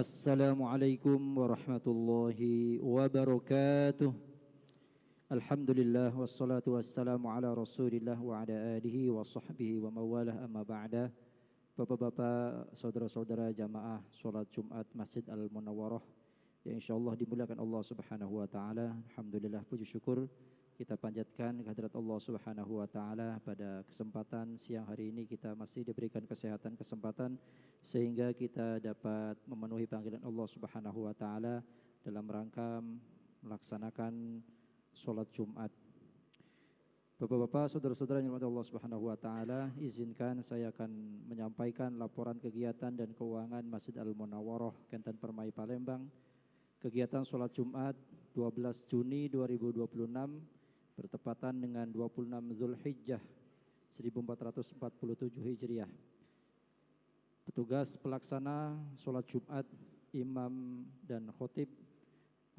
Assalamualaikum warahmatullahi wabarakatuh. Alhamdulillah wassalatu wassalamu ala Rasulillah wa ala alihi wa sahbihi wa mawalah amma ba'da. Bapak-bapak, saudara-saudara jamaah salat Jumat Masjid Al-Munawwarah yang insyaallah dimuliakan Allah Subhanahu wa taala. Alhamdulillah, puji syukur kita panjatkan kehadirat Allah Subhanahu wa taala. Pada kesempatan siang hari ini kita masih diberikan kesempatan sehingga kita dapat memenuhi panggilan Allah Subhanahu wa taala dalam rangka melaksanakan salat Jumat. Bapak-bapak, saudara-saudara yang dirahmati Allah Subhanahu wa taala, izinkan saya akan menyampaikan laporan kegiatan dan keuangan Masjid Al-Munawwarah Kenten Permai Palembang. Kegiatan salat Jumat 12 Juni 2026 bertepatan dengan 26 Zulhijjah 1447 Hijriah. Petugas pelaksana salat Jumat, imam dan khotib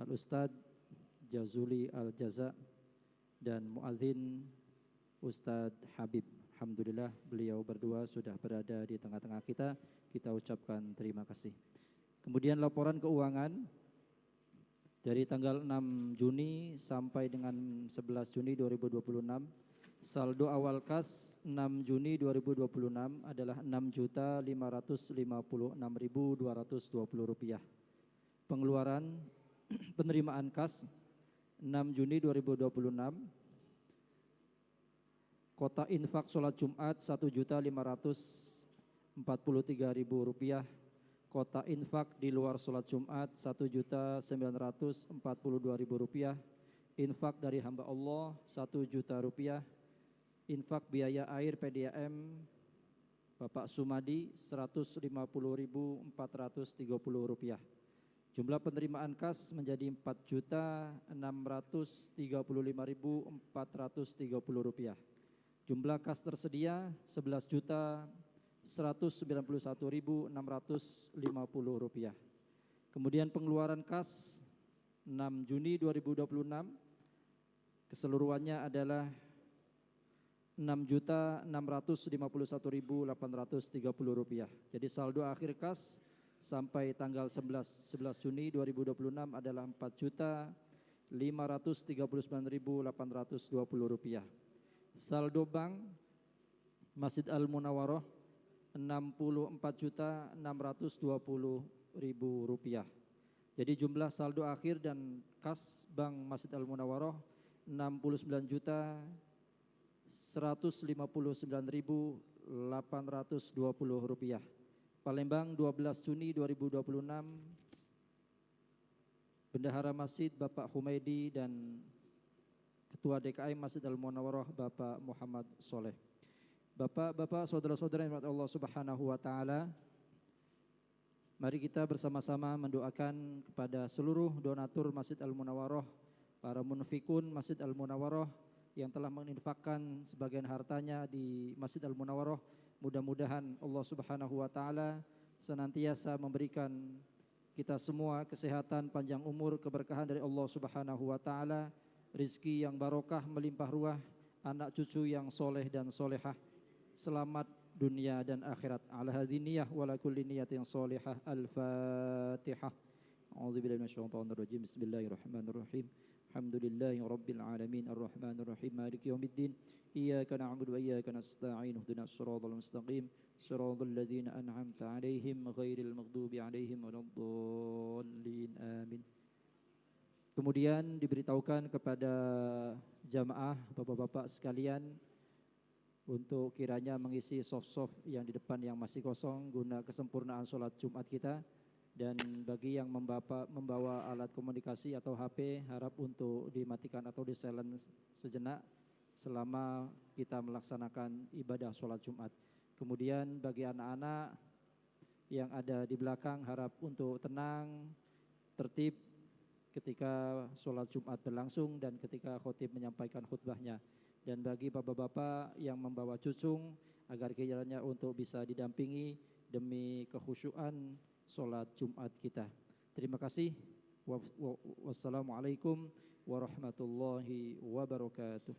Al-Ustadz Jazuli Al-Jaza dan muadzin Ustadz Habib. Alhamdulillah beliau berdua sudah berada di tengah-tengah kita. Kita ucapkan terima kasih. Kemudian laporan keuangan dari tanggal 6 Juni sampai dengan 11 Juni 2026, saldo awal kas 6 Juni 2026 adalah Rp6.556.220. Pengeluaran penerimaan kas 6 Juni 2026, kota infak sholat Jumat Rp1.543.000. Kota infak di luar sholat Jumat Rp1.942.000. Infak dari hamba Allah Rp1.000.000. Infak biaya air PDAM Bapak Sumadi Rp150.430. Jumlah penerimaan kas menjadi Rp4.635.430. Jumlah kas tersedia Rp11.191.650. Kemudian pengeluaran kas 6 Juni 2026 keseluruhannya adalah Rp6.651.830. Jadi saldo akhir kas sampai tanggal 11 Juni 2026 adalah Rp4.539.820. Saldo bank Masjid Al-Munawwarah Rp64.620.000. Jadi jumlah saldo akhir dan kas bank Masjid Al-Munawwarah Rp64.659.820. Palembang 12 Juni 2026, Bendahara Masjid Bapak Humaidi dan Ketua DKM Masjid Al-Munawwarah Bapak Muhammad Soleh. Bapak-bapak, saudara-saudara yang dirahmati Allah Subhanahu wa taala, mari kita bersama-sama mendoakan kepada seluruh donatur Masjid Al-Munawwarah, para munfikun Masjid Al-Munawwarah yang telah menginfakkan sebagian hartanya di Masjid Al-Munawwarah. Mudah-mudahan Allah Subhanahu wa taala senantiasa memberikan kita semua kesehatan, panjang umur, keberkahan dari Allah Subhanahu wa taala, rizki yang barokah melimpah ruah, anak cucu yang soleh dan solehah, selamat dunia dan akhirat. Ala hadhihi niyyah wa la kulli niyatin shalihah. Al-Fatihah. A'udzubillahi minasyaitonir rajim. Bismillahirrahmanirrahim. Alhamdulillahi rabbil alamin arrahmanir rahim maliki yaumiddin iyyaka na'budu wa iyyaka nasta'in ihdinas siratal mustaqim siratal ladzina an'amta 'alaihim ghairil maghdubi 'alaihim waladdallin amin. Kemudian diberitahukan kepada jamaah bapak-bapak sekalian untuk kiranya mengisi soft-soft yang di depan yang masih kosong guna kesempurnaan sholat Jumat kita. Dan bagi yang membawa alat komunikasi atau HP, harap untuk dimatikan atau di silent sejenak selama kita melaksanakan ibadah sholat Jumat. Kemudian bagi anak-anak yang ada di belakang, harap untuk tenang, tertib ketika sholat Jumat berlangsung dan ketika khotib menyampaikan khutbahnya. Dan bagi bapak-bapak yang membawa cucung, agar kiranya untuk bisa didampingi demi kekhusyuan sholat Jumat kita. Terima kasih. Wassalamualaikum warahmatullahi wabarakatuh.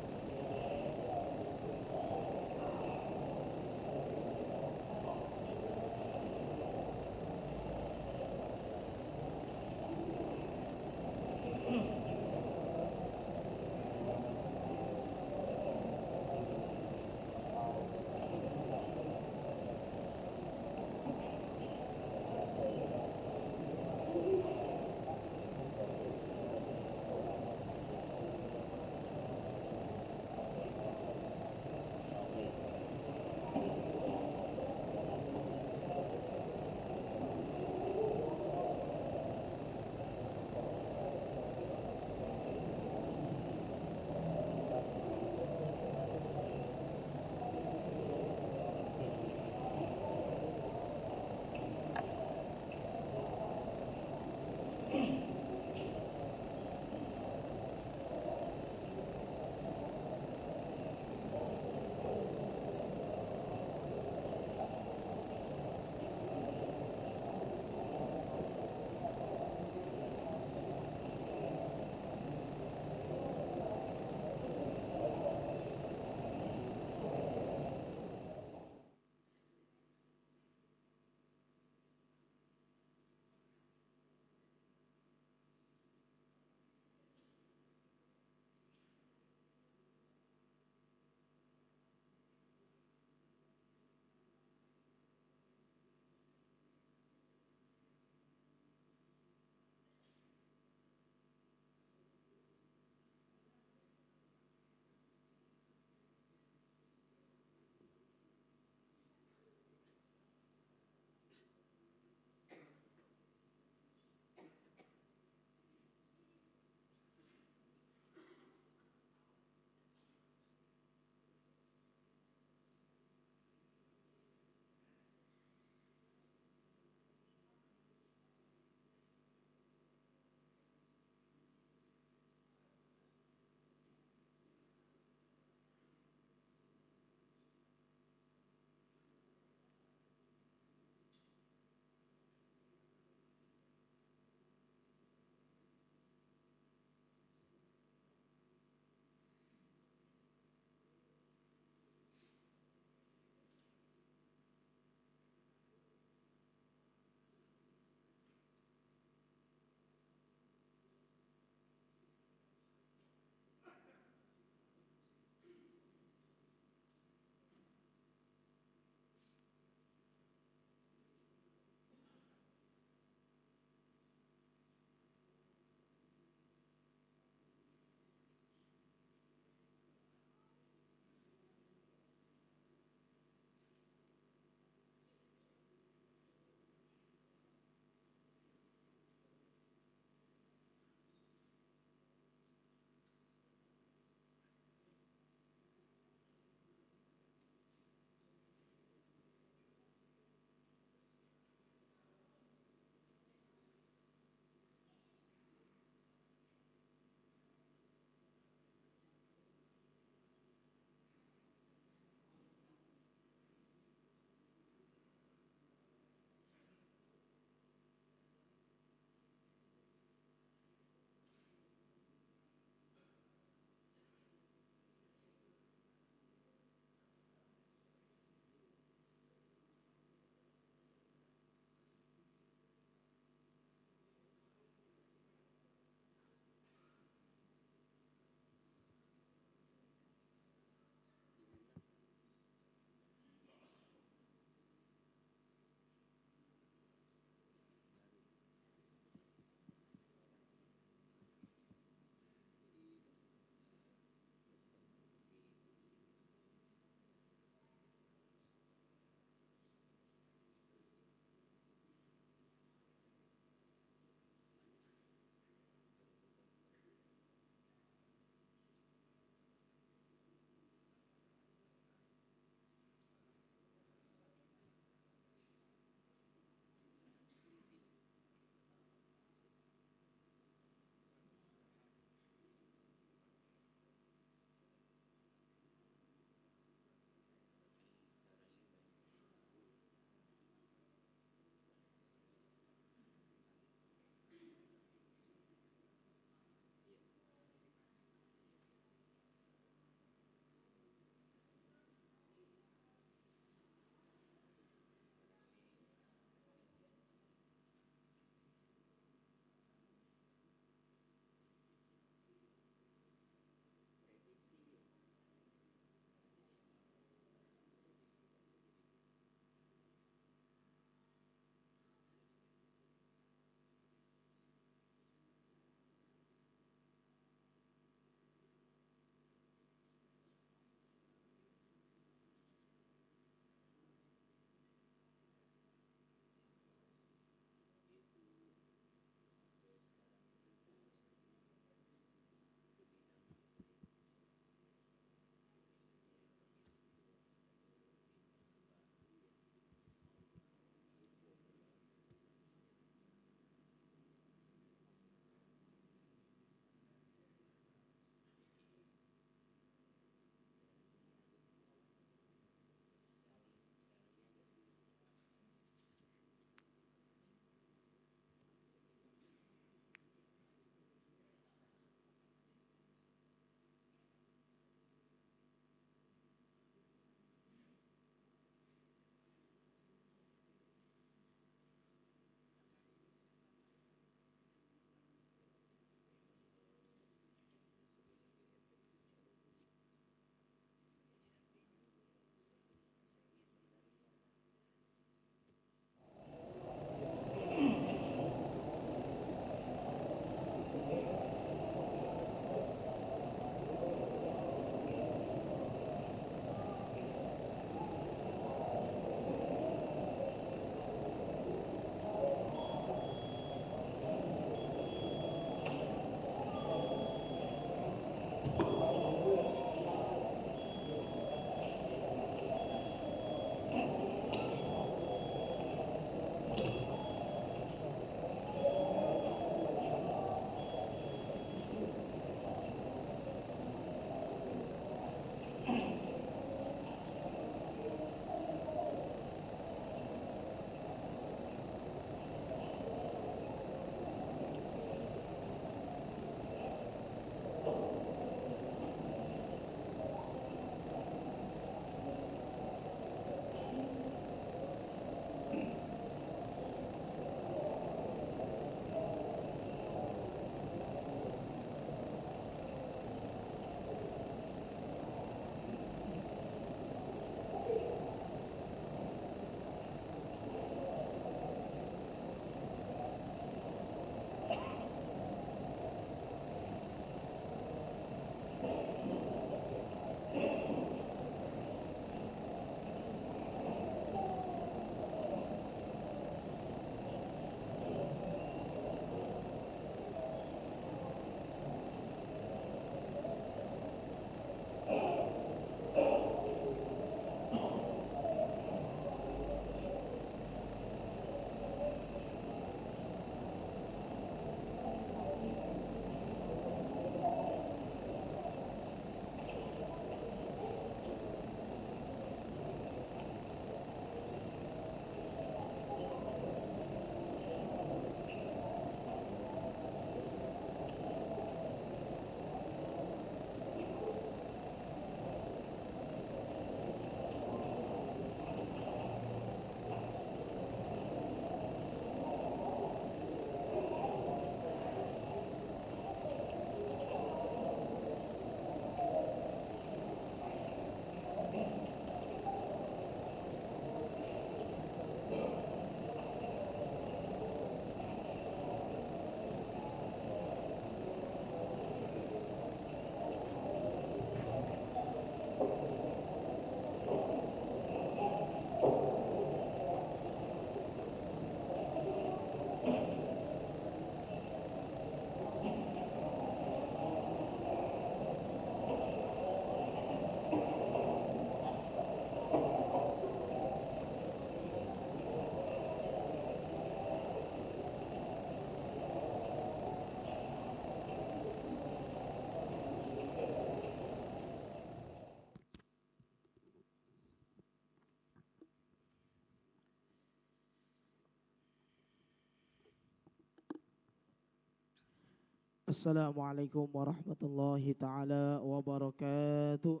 Assalamualaikum warahmatullahi ta'ala wabarakatuh.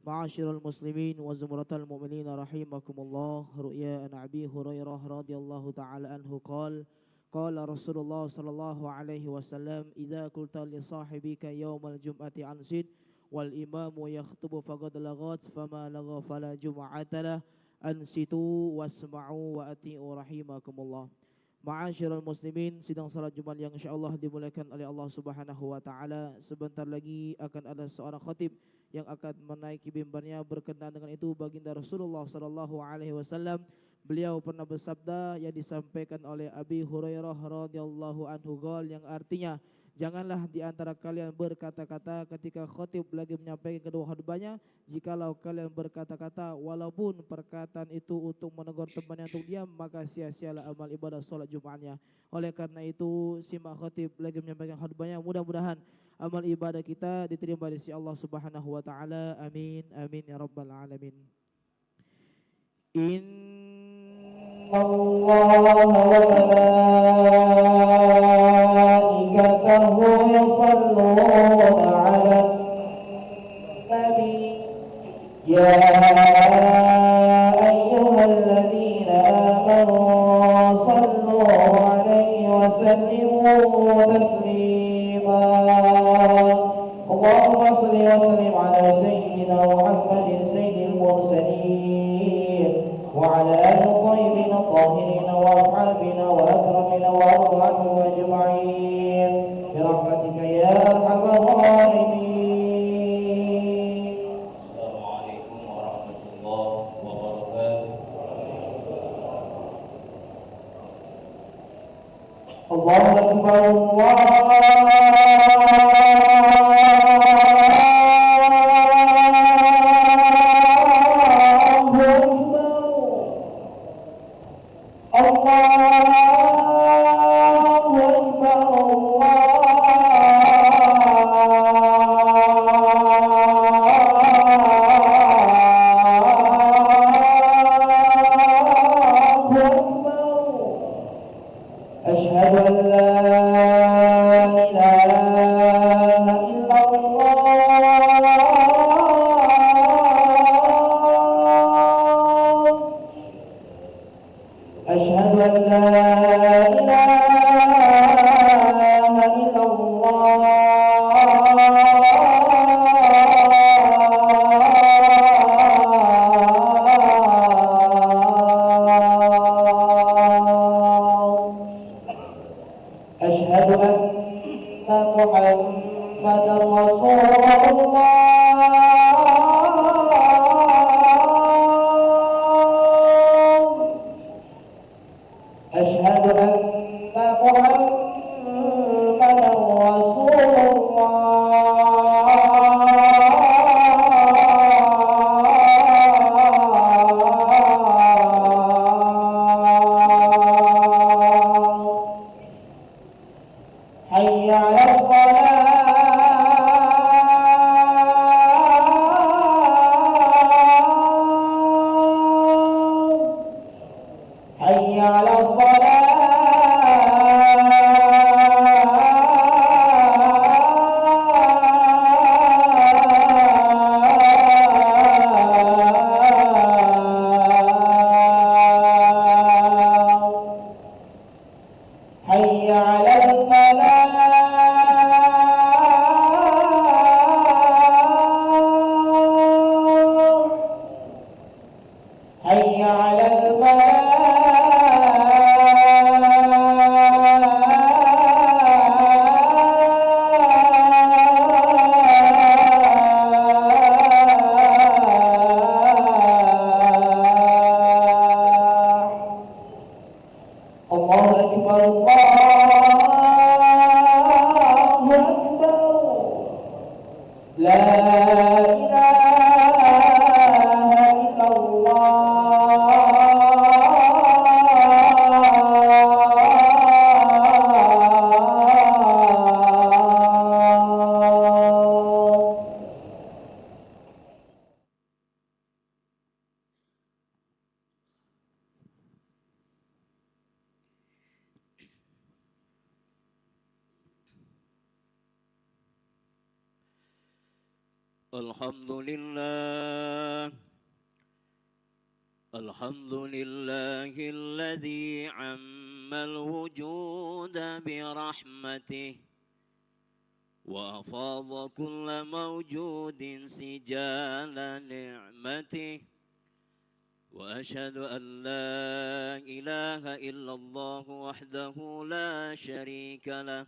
Ma'asyiral muslimin wa zumratal mu'minin rahimakumullah. Ru'ya an Abi Hurairah radhiyallahu ta'ala anhu qala Rasulullah sallallahu alaihi wasallam idza qulta li sahibika yaumal jum'ati ansid wal imamu yakhutubu faqad laghat fama lagha fala jum'ata lah ansitu wasma'u wa ati'u rahimakumullah. Ma'asyiral muslimin, sidang salat Jumat yang insyaallah dimuliakan oleh Allah Subhanahu wa taala. Sebentar lagi akan ada seorang khatib yang akan menaiki mimbarnya. Berkenaan dengan itu baginda Rasulullah sallallahu alaihi wasallam, beliau pernah bersabda yang disampaikan oleh Abi Hurairah radhiyallahu anhu yang artinya, janganlah di antara kalian berkata-kata ketika khatib lagi menyampaikan kedua khutbahnya, jikalau kalian berkata-kata walaupun perkataan itu untuk menegur temannya untuk diam, maka sia-sialah amal ibadah salat Jumatnya. Oleh karena itu simak khatib lagi menyampaikan khutbahnya, mudah-mudahan amal ibadah kita diterima di sisi Allah Subhanahu wa taala. Amin amin ya rabbal alamin. Allah wa malaikatahu yusalluna 'alan nabi ya ayyuhalladzina amanu sallu 'alaihi wa sallimu taslima. Allahumma shalli wa sallim 'ala sayyidina Muhammadin sayyidil mursalin وعلى آل الطيبين الطاهرين وأصحابنا وأكرمنا وأرض عنهم أجمعين برحمتك يا أرحم الراحمين. السلام عليكم ورحمة الله وبركاته. الله أكبر Alhamdulillah. Alhamdulillahilladzi ammal wujuda birahmatih wa afadha kulla mawjudin sijala ni'matih wa ashhadu an la ilaha illallah wahdahu la syarika lah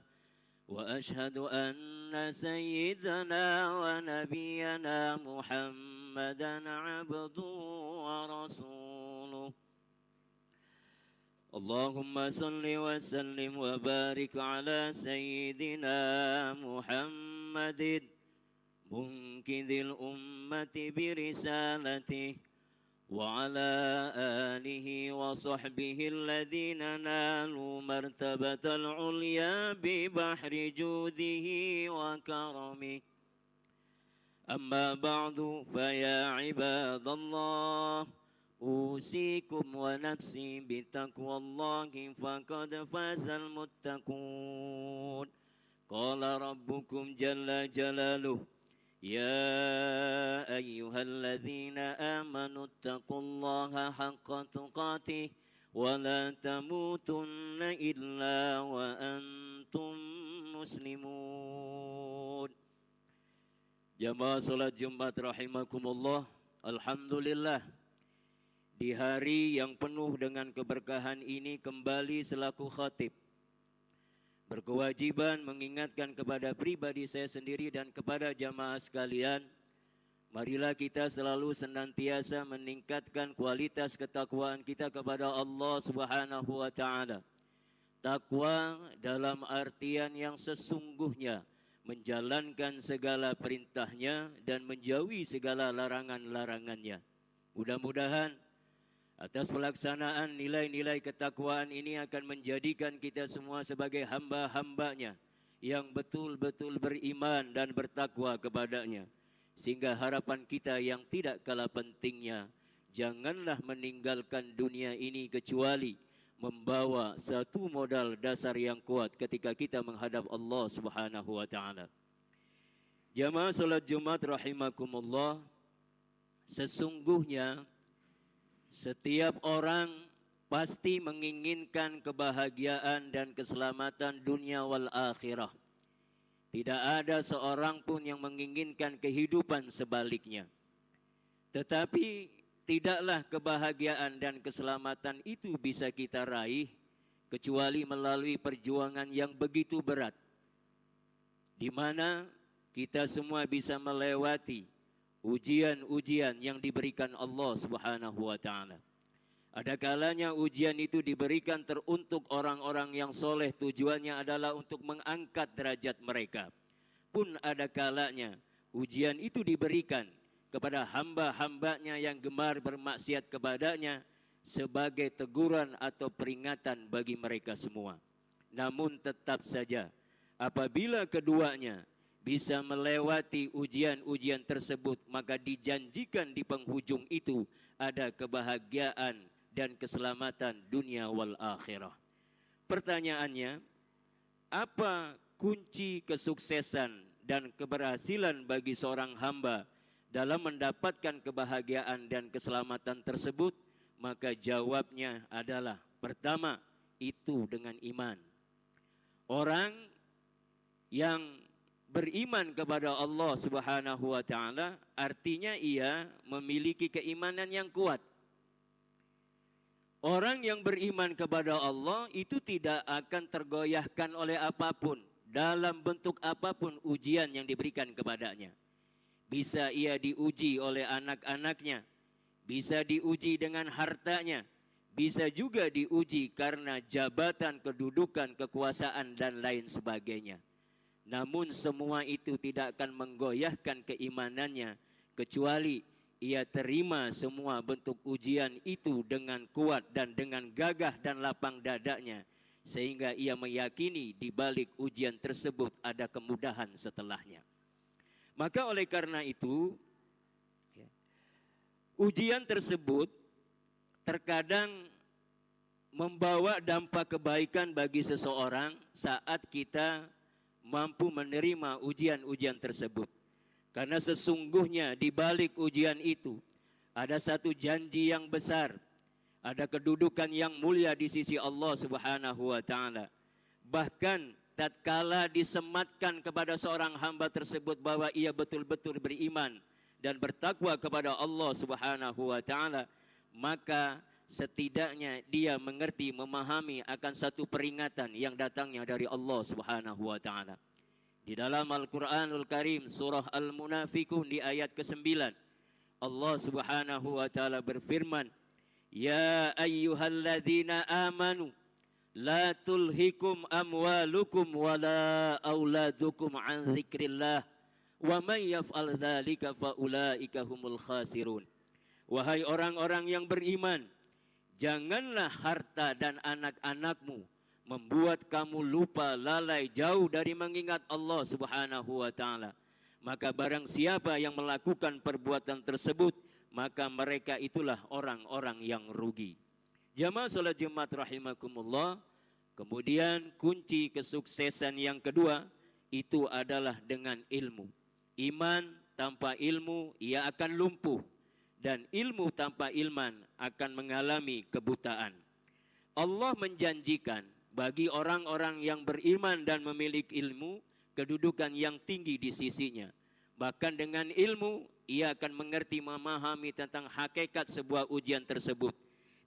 wa ashhadu anna sayyidana wa nabiyyana Muhammadan abduhu wa rasuluh. Allahumma salli wa sallim wa barik ala sayyidina Muhammadin munkidil ummati birisalatih wa ala alihi wa sahbihi alladhina nalu martabatal ulya bi bahri judihi wa karamih. Amma ba'du fa ya ibadallah أوصيكم ونفسي بتقوى الله فقد فاز المتقون. قال ربكم جل جلاله يا أيها الذين آمنوا اتقوا الله حق تقاته ولا تموتن إلا وأنتم مسلمون. Jamaah salat Jumat rahimakumullah. Alhamdulillah, di hari yang penuh dengan keberkahan ini kembali selaku khatib berkewajiban mengingatkan kepada pribadi saya sendiri dan kepada jamaah sekalian, marilah kita selalu senantiasa meningkatkan kualitas ketakwaan kita kepada Allah Subhanahu wa taala. Takwa dalam artian yang sesungguhnya menjalankan segala perintahnya dan menjauhi segala larangan-larangannya. Mudah-mudahan atas pelaksanaan nilai-nilai ketakwaan ini akan menjadikan kita semua sebagai hamba-hambanya yang betul-betul beriman dan bertakwa kepadanya. Sehingga harapan kita yang tidak kalah pentingnya, janganlah meninggalkan dunia ini kecuali membawa satu modal dasar yang kuat ketika kita menghadap Allah Subhanahu wa taala. Jamaah salat Jumat rahimakumullah, sesungguhnya setiap orang pasti menginginkan kebahagiaan dan keselamatan dunia wal akhirah. Tidak ada seorang pun yang menginginkan kehidupan sebaliknya. Tetapi tidaklah kebahagiaan dan keselamatan itu bisa kita raih kecuali melalui perjuangan yang begitu berat, di mana kita semua bisa melewati ujian-ujian yang diberikan Allah Subhanahu wa taala. Ada kalanya ujian itu diberikan teruntuk orang-orang yang soleh, tujuannya adalah untuk mengangkat derajat mereka. Pun ada kalanya ujian itu diberikan kepada hamba-hambanya yang gemar bermaksiat kepadanya sebagai teguran atau peringatan bagi mereka semua. Namun tetap saja apabila keduanya bisa melewati ujian-ujian tersebut, maka dijanjikan di penghujung itu ada kebahagiaan dan keselamatan dunia wal akhirah. Pertanyaannya, apa kunci kesuksesan dan keberhasilan bagi seorang hamba dalam mendapatkan kebahagiaan dan keselamatan tersebut? Maka jawabnya adalah, pertama, itu dengan iman. Orang yang beriman kepada Allah Subhanahu wa taala artinya ia memiliki keimanan yang kuat. Orang yang beriman kepada Allah itu tidak akan tergoyahkan oleh apapun, dalam bentuk apapun ujian yang diberikan kepadanya. Bisa ia diuji oleh anak-anaknya, bisa diuji dengan hartanya, bisa juga diuji karena jabatan, kedudukan, kekuasaan dan lain sebagainya. Namun semua itu tidak akan menggoyahkan keimanannya kecuali ia terima semua bentuk ujian itu dengan kuat dan dengan gagah dan lapang dadanya, sehingga ia meyakini di balik ujian tersebut ada kemudahan setelahnya. Maka oleh karena itu, ujian tersebut terkadang membawa dampak kebaikan bagi seseorang saat kita mampu menerima ujian-ujian tersebut. Karena sesungguhnya di balik ujian itu ada satu janji yang besar, ada kedudukan yang mulia di sisi Allah Subhanahu wa taala. Bahkan tatkala disematkan kepada seorang hamba tersebut bahwa ia betul-betul beriman dan bertakwa kepada Allah Subhanahu wa taala, maka setidaknya dia mengerti, memahami akan satu peringatan yang datangnya dari Allah Subhanahu wa taala. Di dalam Al-Qur'anul Karim surah Al-Munafiqun di ayat ke-9, Allah Subhanahu wa taala berfirman, "Ya ayyuhalladzina amanu la tulhikum amwalukum wala auladukum an dzikrillah wa may yaf'al dzalika faulaika humul khasirun." Wahai orang-orang yang beriman, janganlah harta dan anak-anakmu membuat kamu lupa, lalai, jauh dari mengingat Allah Subhanahu wa taala. Maka barang siapa yang melakukan perbuatan tersebut, maka mereka itulah orang-orang yang rugi. Jamaah salat Jumat rahimakumullah. Kemudian kunci kesuksesan yang kedua itu adalah dengan ilmu. Iman tanpa ilmu ia akan lumpuh, dan ilmu tanpa ilman akan mengalami kebutaan. Allah menjanjikan bagi orang-orang yang beriman dan memiliki ilmu kedudukan yang tinggi di sisinya. Bahkan dengan ilmu ia akan mengerti, memahami tentang hakikat sebuah ujian tersebut.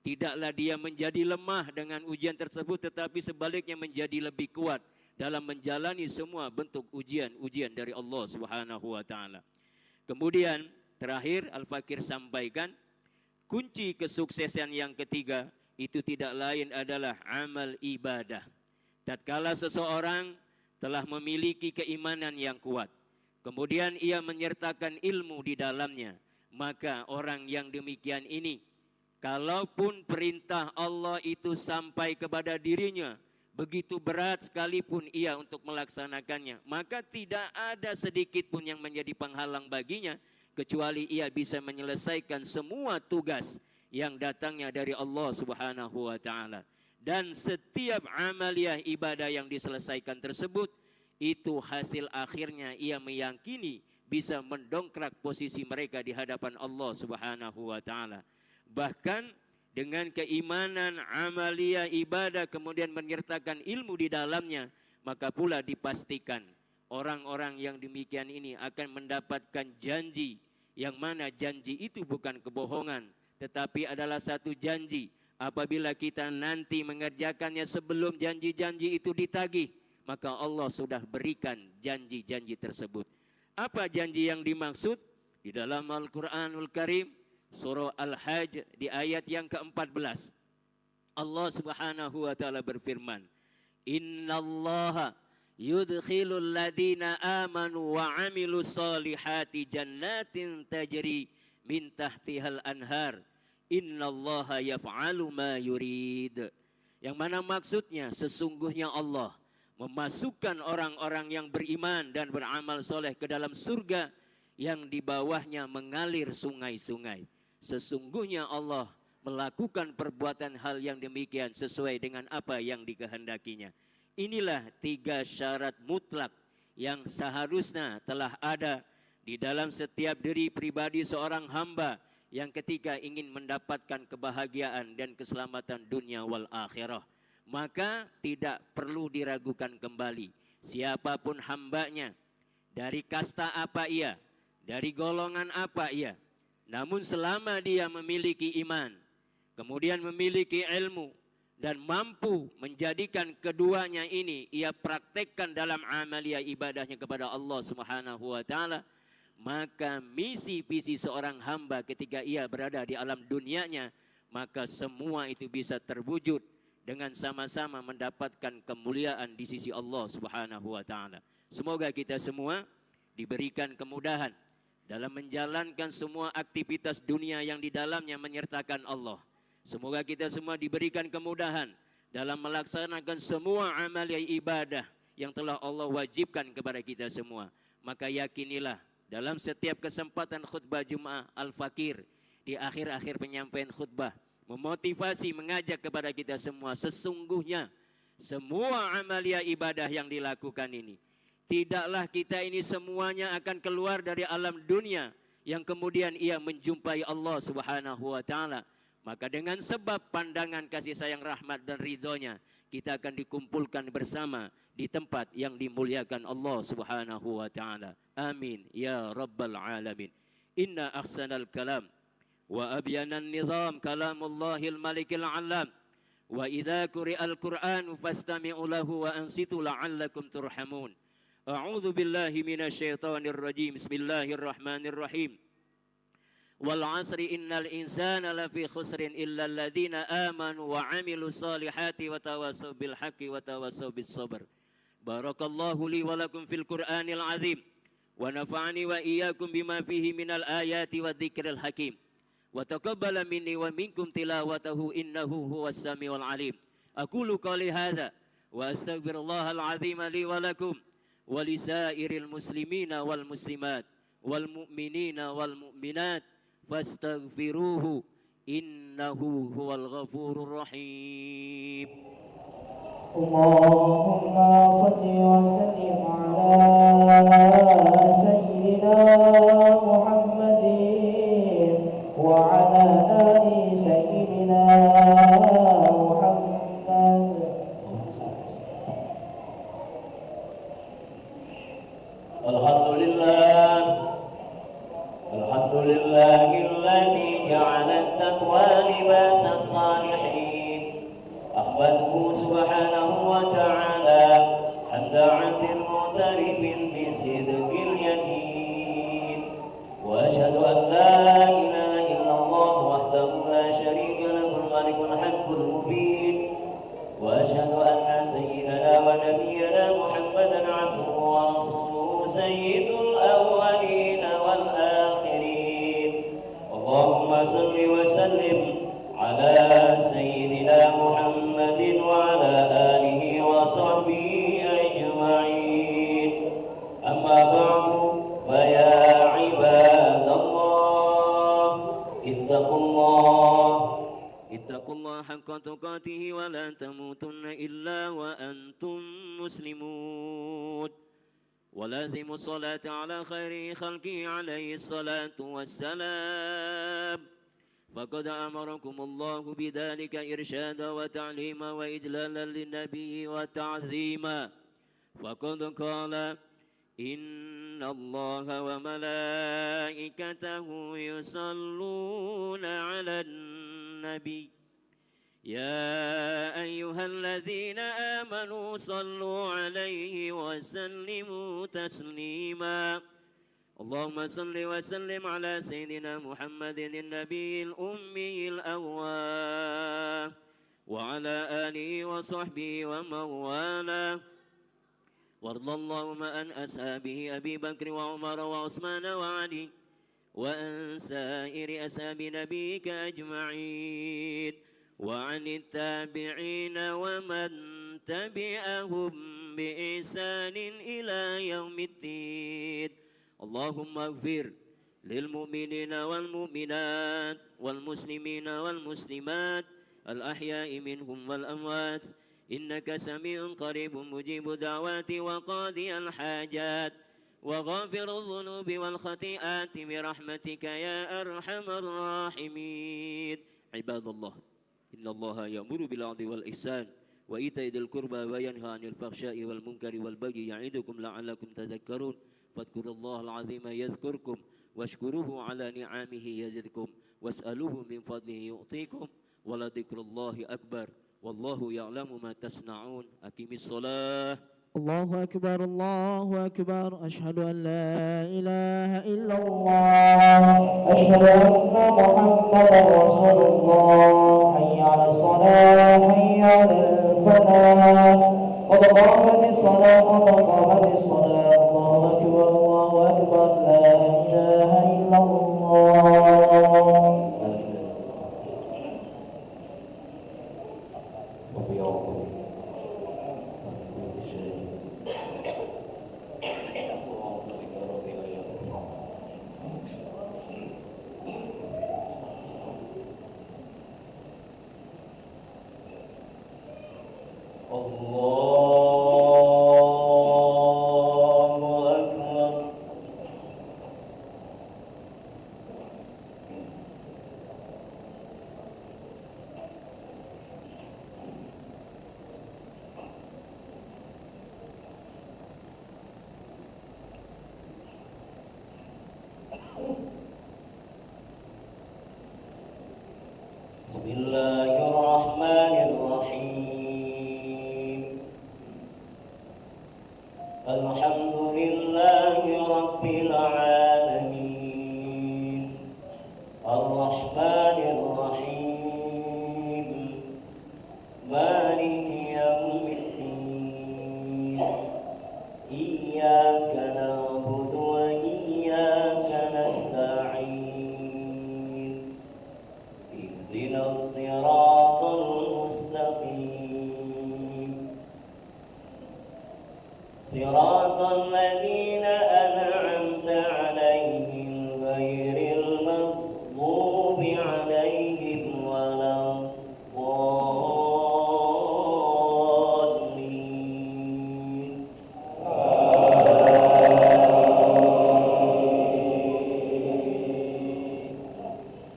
Tidaklah dia menjadi lemah dengan ujian tersebut, tetapi sebaliknya menjadi lebih kuat dalam menjalani semua bentuk ujian-ujian dari Allah Subhanahu wa taala. Kemudian terakhir Al-Fakir sampaikan kunci kesuksesan yang ketiga itu tidak lain adalah amal ibadah. Tatkala seseorang telah memiliki keimanan yang kuat, kemudian ia menyertakan ilmu di dalamnya, maka orang yang demikian ini, kalaupun perintah Allah itu sampai kepada dirinya, begitu berat sekalipun ia untuk melaksanakannya, maka tidak ada sedikit pun yang menjadi penghalang baginya, kecuali ia bisa menyelesaikan semua tugas yang datangnya dari Allah Subhanahu wa taala. Dan setiap amaliyah ibadah yang diselesaikan tersebut, itu hasil akhirnya ia meyakini bisa mendongkrak posisi mereka di hadapan Allah Subhanahu wa taala. Bahkan dengan keimanan amaliyah ibadah kemudian menyertakan ilmu di dalamnya, maka pula dipastikan orang-orang yang demikian ini akan mendapatkan janji, yang mana janji itu bukan kebohongan, tetapi adalah satu janji. Apabila kita nanti mengerjakannya sebelum janji-janji itu ditagih, maka Allah sudah berikan janji-janji tersebut. Apa janji yang dimaksud? Di dalam Al-Quranul Karim surah Al-Hajj di ayat yang ke-14, Allah Subhanahu wa taala berfirman, "Innallaha yudkhilul ladina amanu wa amilus solihati jannatin tajri min tahtihal anhar. Innallaha yaf'alu ma yurid." Yang mana maksudnya sesungguhnya Allah memasukkan orang-orang yang beriman dan beramal soleh ke dalam surga yang di bawahnya mengalir sungai-sungai. Sesungguhnya Allah melakukan perbuatan hal yang demikian sesuai dengan apa yang dikehendakinya. Inilah 3 syarat mutlak yang seharusnya telah ada di dalam setiap diri pribadi seorang hamba yang ketika ingin mendapatkan kebahagiaan dan keselamatan dunia wal akhirah. Maka tidak perlu diragukan kembali, siapapun hambanya, dari kasta apa ia, dari golongan apa ia, namun selama dia memiliki iman, kemudian memiliki ilmu, dan mampu menjadikan keduanya ini ia praktekkan dalam amaliyah ibadahnya kepada Allah Subhanahu wa taala, maka misi visi seorang hamba ketika ia berada di alam dunianya, maka semua itu bisa terwujud dengan sama-sama mendapatkan kemuliaan di sisi Allah Subhanahu wa taala. Semoga kita semua diberikan kemudahan dalam menjalankan semua aktivitas dunia yang di dalamnya menyertakan Allah. Semoga kita semua diberikan kemudahan dalam melaksanakan semua amaliyah ibadah yang telah Allah wajibkan kepada kita semua. Maka yakinilah dalam setiap kesempatan khutbah Jumat Al-Fakir, di akhir-akhir penyampaian khutbah, memotivasi, mengajak kepada kita semua, sesungguhnya semua amaliyah ibadah yang dilakukan ini tidaklah kita ini semuanya akan keluar dari alam dunia yang kemudian ia menjumpai Allah Subhanahu wa taala. Maka dengan sebab pandangan kasih sayang, rahmat dan ridhonya, kita akan dikumpulkan bersama di tempat yang dimuliakan Allah Subhanahu wa taala. Amin ya rabbal alamin. Inna ahsanal kalam wa abyanan nizam kalamullahil malikil alam. Wa idza quri'al Qur'an fastami'u lahu wa ansitu la'allakum turhamun. A'udzu billahi minasyaitonir rajim. Bismillahirrahmanirrahim. Wal 'asri innal insana lafi khusrin illa alladziina aamanu wa 'amilus solihati wa tawassaw bil haqqi wa tawassaw bis sabr. Barakallahu li wa lakum fil Qur'anil 'azim wa nafa'ani wa iyyakum bima fihi minal ayati wa dzikril hakim. Wa taqabbala minni wa minkum tilawatahu innahu huwas samiul alim. Aqulu qali hadza wa astaghfirullahal azim li wa lakum wa lisairil muslimina wal muslimat wal mu'minina wal mu'minat fastaghfiruhu innahu huwal ghafurur rahim. Allahumma salli wa sallim ala sayyidina Muhammadin وعلى آل سيدنا محمد. الحمد لله الذي جعل التقوى لباس الصالحين. أحمده سبحانه وتعالى حمد عبد معترف بصدق اليقين، وأشهد أن لا إله وحده لا شريك له الملك الحق المبين، وأشهد أن سيدنا ونبينا محمدا عبده ورسوله سيد الأولين والآخرين. اللهم صل وسلم على سيدنا محمد وعلى آله وصحبه أجمعين. أما بعد فيا عباد الله اتقوا الله حق تقاته ولا تموتن إلا وأنتم مسلمون. ولازموا الصلاة على خير خلقه عليه الصلاة والسلام، فقد أمركم الله بذلك إرشادا وتعليما وإجلالا للنبي وتعظيما. فقد قال إن الله وملائكته يصلون على النبي يا أيها الذين آمنوا صلوا عليه وسلموا تسليما. اللهم صل وسلم على سيدنا محمد النبي الأمي الأواب وعلى آله وصحبه ومن والاه. وارض اللهم عن أصحابه أبي بكر وعمر وعثمان وعلي وعن سائر أصحاب نبيك أجمعين وعن التابعين ومن تبعهم بإحسان إلى يوم الدين. اللهم اغفر للمؤمنين والمؤمنات والمسلمين والمسلمات الأحياء منهم والأموات إنك سميع قريب مجيب الدعوات وقاضي الحاجات وغافر الذنوب والخطيئات برحمتك يا أرحم الراحمين. عباد الله إن الله يأمر بالعدل والإحسان وإيتاء ذي القربى وينهى عن الفحشاء والمنكر والبغي يعظكم لعلكم تذكرون. فاذكروا الله العظيم يذكركم واشكروه على نعمه يزدكم واسألوه من فضله يعطيكم ولذكر الله أكبر والله يعلم ما تصنعون. أقم الصلاة. الله أكبر الله أكبر. أشهد أن لا إله إلا الله. أشهد أن محمدا رسول الله. حي على الصلاة حي على الفلاح. قد قامت الصلاة قد قامت الصلاة. الله أكبر الله أكبر. لا إله إلا الله. الله Bismillahirrahmanirrahim. Alhamdulillahi rabbil alamin. Ar-Rahmanir Rahim. Maliki yaumiddin. Iyyaka na'budu wa iyyaka nasta'in. Ihdinas siratal mustaqim. Siratal ladzina an'amta 'alaihim ghairil maghdubi 'alaihim waladdallin.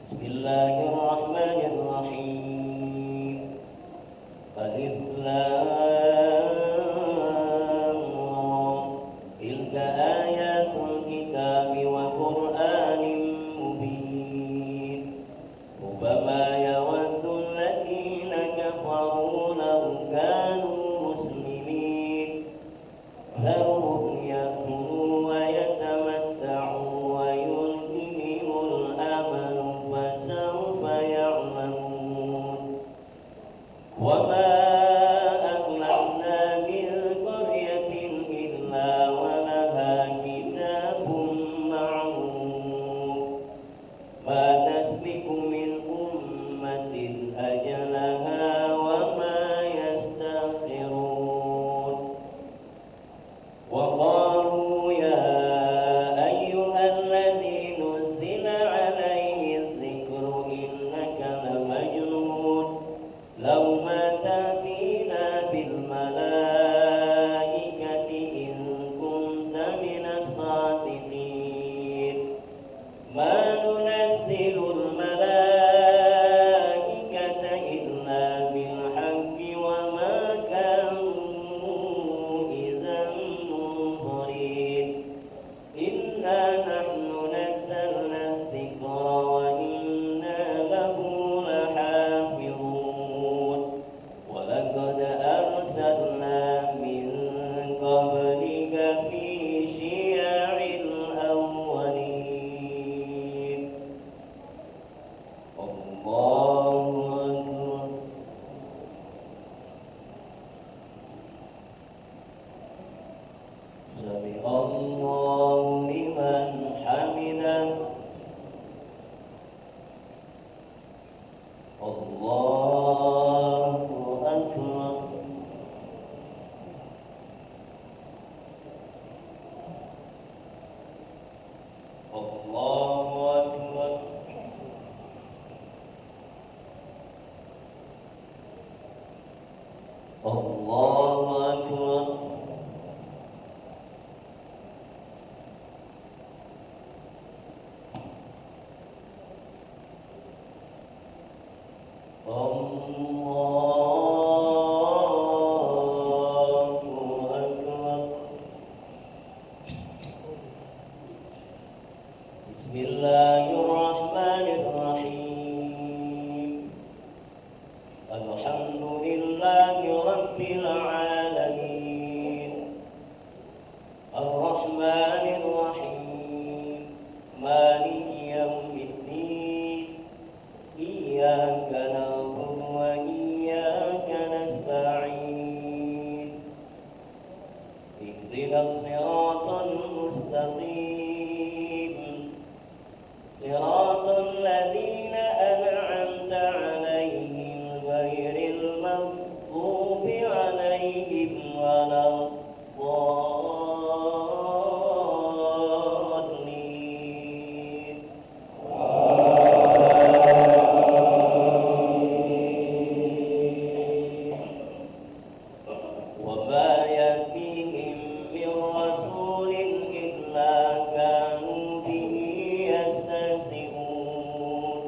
Bismillahirrahmanirrahim. Alif lam ra. Tilka ayatul kitabi wa Qur'anin mubin. Rubama yawaddu alladziina kafaru law kanu muslimin. Dharhum ya'kulu wa yatamatta'u wa yulhihimul amalu fasawfa ya'lamun. Wa ma ahlakna min qaryatin illa wa laha kitabun ma'lum. Ma tasbiqu min ummatin ajalaha wa ma yastakhirun. Wa qalu ya ayyuhalladzi nuzzila 'alaihi adh-dhikru innaka lamajnun. Law ma ta'tina bil malaikati in kunta minas sadiqin. Ma nunazzilul malaikata illa bil haqqi wa ma kanu idzan munzirin. Inna nahnu nazzalna adh-dhikra wa inna lahu lahafizun. Wa laqad arsalna min qablika fi syi'il awwalin. Allahu akbar. Sami Allahu liman hamidah. Allahu akbar. Allahu akbar. Allahu akbar. Allahu akbar. Bismillahirrahmanirrahim. Alhamdulillahi rabbil alamin. Ar-Rahmanir Rahim. Maliki yaumiddin. Iyyaka na'budu wa iyyaka nasta'in. Ihdinas siratal mustaqim. Siratal ladzina an'amta 'alaihim ghairil maghdubi 'alaihim waladdallin. Wa ma ya'tihim min rasulin illa kanu bihi yastahzi'un.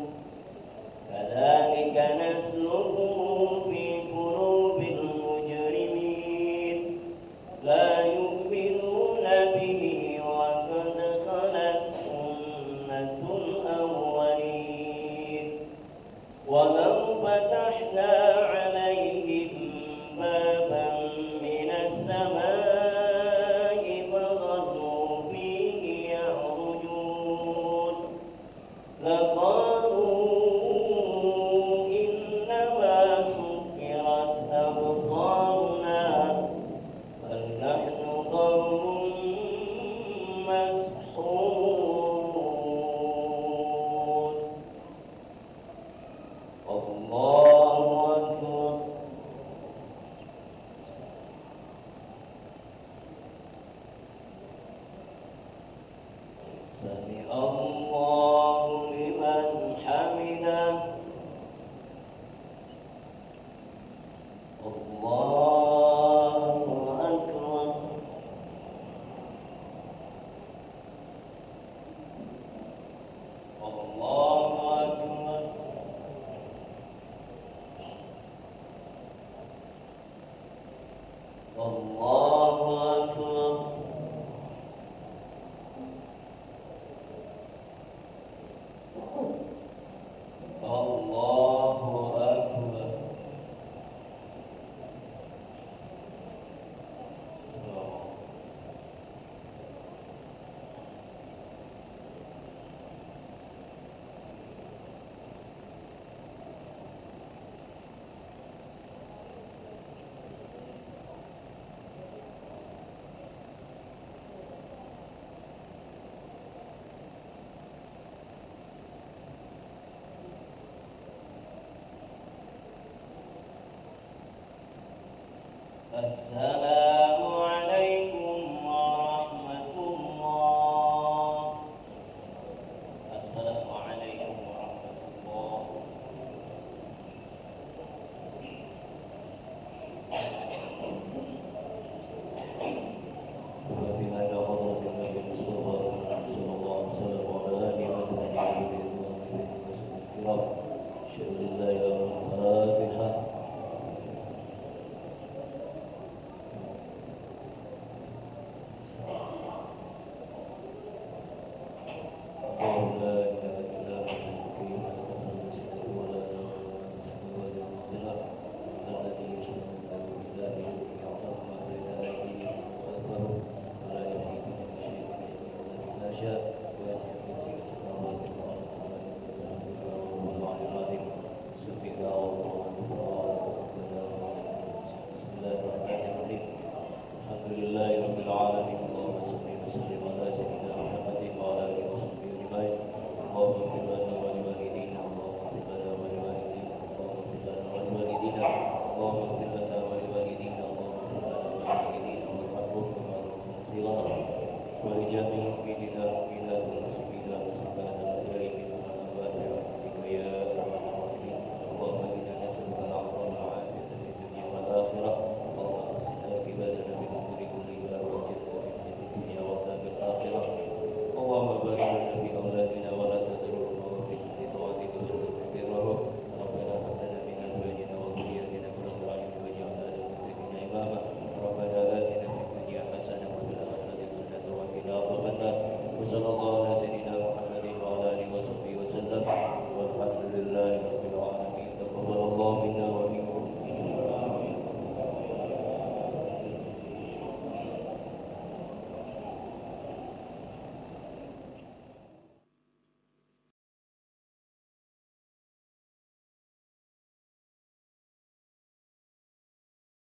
سمع الله لمن حمده الله أكبر الله أكبر الله أكبر الله أكبر السلام عليكم ورحمة الله السلام عليكم ورحمة الله وبهذا حضرة النبي المصطفى صلى الله عليه وسلم وعلى آله وصحبه الكرام أشهد أن لا إله إلا الله الفاتحة وصلى الله على سيدنا محمد وعلى اله وصحبه وسلم والحمد لله رب العالمين